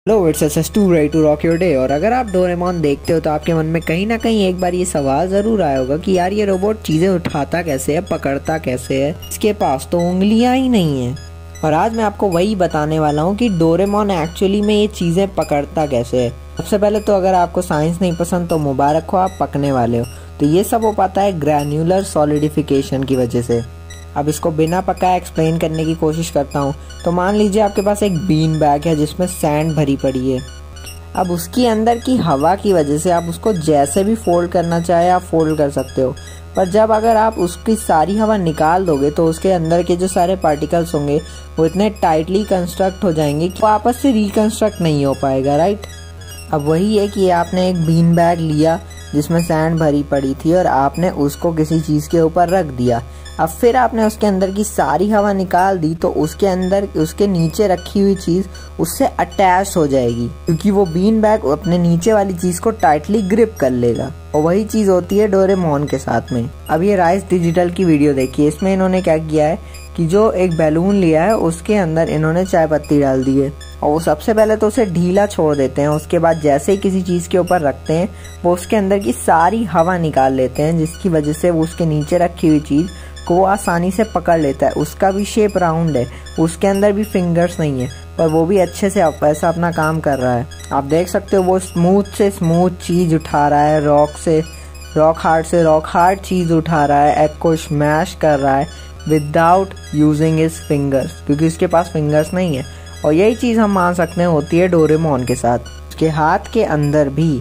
Hello it's SS2 ready to rock your day. और अगर आप डोरेमोन देखते हो तो आपके मन में कहीं ना कहीं एक बार ये सवाल ज़रूर आया होगा कि यार ये रोबोट चीज़ें उठाता कैसे है, पकड़ता कैसे है, इसके पास तो उंगलियां ही नहीं है। और आज मैं आपको वही बताने वाला हूँ कि डोरेमोन एक्चुअली में ये चीज़ें पकड़ता कैसे है। सबसे पहले तो अगर आपको साइंस नहीं पसंद तो मुबारक हो, आप पकने वाले हो। तो ये सब हो पाता है ग्रैन्युलर सॉलिडिफिकेशन की वजह से। अब इसको बिना पकाए एक्सप्लेन करने की कोशिश करता हूँ। तो मान लीजिए आपके पास एक बीन बैग है जिसमें सैंड भरी पड़ी है। अब उसकी अंदर की हवा की वजह से आप उसको जैसे भी फोल्ड करना चाहे आप फोल्ड कर सकते हो। पर जब अगर आप उसकी सारी हवा निकाल दोगे तो उसके अंदर के जो सारे पार्टिकल्स होंगे वो इतने टाइटली कंस्ट्रक्ट हो जाएंगे कि वो आपस से रिकंस्ट्रक्ट नहीं हो पाएगा, राइट। अब वही है कि आपने एक बीन बैग लिया जिसमें सैंड भरी पड़ी थी और आपने उसको किसी चीज़ के ऊपर रख दिया। अब फिर आपने उसके अंदर की सारी हवा निकाल दी तो उसके अंदर उसके नीचे रखी हुई चीज़ उससे अटैच हो जाएगी, क्योंकि वो बीन बैग अपने नीचे वाली चीज़ को टाइटली ग्रिप कर लेगा। और वही चीज़ होती है डोरेमोन के साथ में। अब ये राइस डिजिटल की वीडियो देखिए। इसमें इन्होंने क्या किया है कि जो एक बैलून लिया है उसके अंदर इन्होंने चाय पत्ती डाल दी है और वो सबसे पहले तो उसे ढीला छोड़ देते हैं। उसके बाद जैसे ही किसी चीज़ के ऊपर रखते हैं वो उसके अंदर की सारी हवा निकाल लेते हैं, जिसकी वजह से वो उसके नीचे रखी हुई चीज़ को वो आसानी से पकड़ लेता है। उसका भी शेप राउंड है, उसके अंदर भी फिंगर्स नहीं है, पर वो भी अच्छे से वैसा अपना काम कर रहा है। आप देख सकते हो वो स्मूथ से स्मूथ चीज़ उठा रहा है, रॉक हार्ड चीज़ उठा रहा है, एग को स्मैश कर रहा है विदाउट यूजिंग हिज फिंगर्स, क्योंकि उसके पास फिंगर्स नहीं है। और यही चीज़ हम मान सकते हैं होती है डोरेमोन के साथ। उसके हाथ के अंदर भी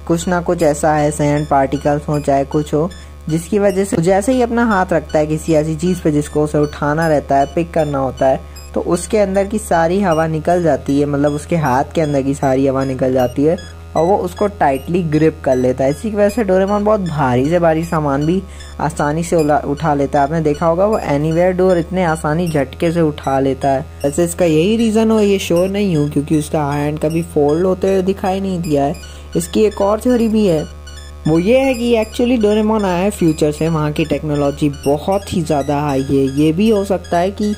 कुछ ना कुछ ऐसा है, सैंड पार्टिकल्स हो चाहे कुछ हो, जिसकी वजह से जैसे ही अपना हाथ रखता है किसी ऐसी चीज़ पे जिसको उसे उठाना रहता है, पिक करना होता है, तो उसके अंदर की सारी हवा निकल जाती है। मतलब उसके हाथ के अंदर की सारी हवा निकल जाती है और वो उसको टाइटली ग्रिप कर लेता है। इसी की वजह से डोरेमोन बहुत भारी से भारी सामान भी आसानी से उठा लेता है। आपने देखा होगा वो एनीवेयर डोर इतने आसानी झटके से उठा लेता है। वैसे इसका यही रीज़न हो ये श्योर नहीं हूँ, क्योंकि उसका हैंड कभी फोल्ड होते हुए दिखाई नहीं दिया है। इसकी एक और थ्योरी भी है, वो ये है कि एक्चुअली डोरेमोन आया है फ्यूचर से, वहाँ की टेक्नोलॉजी बहुत ही ज़्यादा हाई है। ये भी हो सकता है कि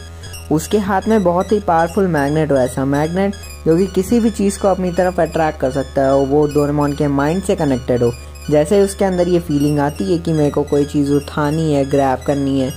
उसके हाथ में बहुत ही पावरफुल मैग्नेट हो, ऐसा मैग्नेट जो कि किसी भी चीज़ को अपनी तरफ अट्रैक्ट कर सकता है, वो डोरेमोन के माइंड से कनेक्टेड हो। जैसे ही उसके अंदर ये फीलिंग आती है कि मेरे को कोई चीज़ उठानी है, ग्रैब करनी है,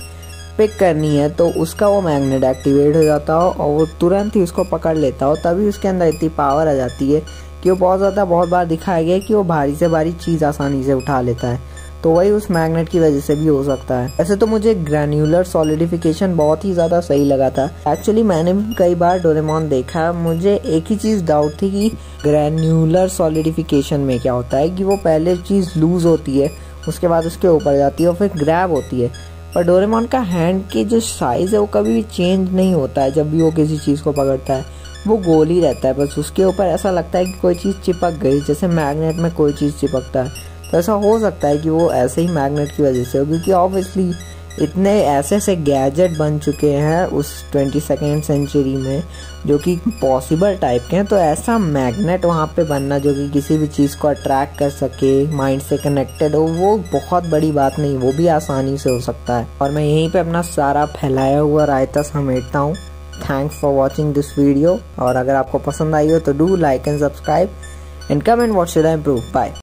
पिक करनी है, तो उसका वो मैग्नेट एक्टिवेट हो जाता हो और वो तुरंत ही उसको पकड़ लेता हो। तभी उसके अंदर इतनी पावर आ जाती है कि वो बहुत बार दिखाया गया कि वो भारी से भारी चीज़ आसानी से उठा लेता है। तो वही उस मैग्नेट की वजह से भी हो सकता है। वैसे तो मुझे ग्रैन्युलर सॉलिडिफिकेशन बहुत ही ज़्यादा सही लगा था। एक्चुअली मैंने भी कई बार डोरेमोन देखा, मुझे एक ही चीज़ डाउट थी कि ग्रैन्युलर सॉलिडिफिकेशन में क्या होता है कि वो पहले चीज़ लूज़ होती है, उसके बाद उसके ऊपर जाती है और फिर ग्रैब होती है। पर डोरेमोन का हैंड की जो साइज़ है वो कभी भी चेंज नहीं होता है। जब भी वो किसी चीज़ को पकड़ता है वो गोल ही रहता है, बस उसके ऊपर ऐसा लगता है कि कोई चीज़ चिपक गई, जैसे मैग्नेट में कोई चीज़ चिपकता है। तो ऐसा हो सकता है कि वो ऐसे ही मैग्नेट की वजह से हो, क्योंकि ऑब्वियसली इतने ऐसे गैजेट बन चुके हैं उस 22nd सेंचुरी में जो कि पॉसिबल टाइप के हैं। तो ऐसा मैग्नेट वहाँ पे बनना जो कि किसी भी चीज़ को अट्रैक्ट कर सके, माइंड से कनेक्टेड हो, वो बहुत बड़ी बात नहीं, वो भी आसानी से हो सकता है। और मैं यहीं पे अपना सारा फैलाया हुआ रायता समेटता हूँ। Thanks for watching this video. और अगर आपको पसंद आई हो तो do like and subscribe and comment what should I improve. Bye.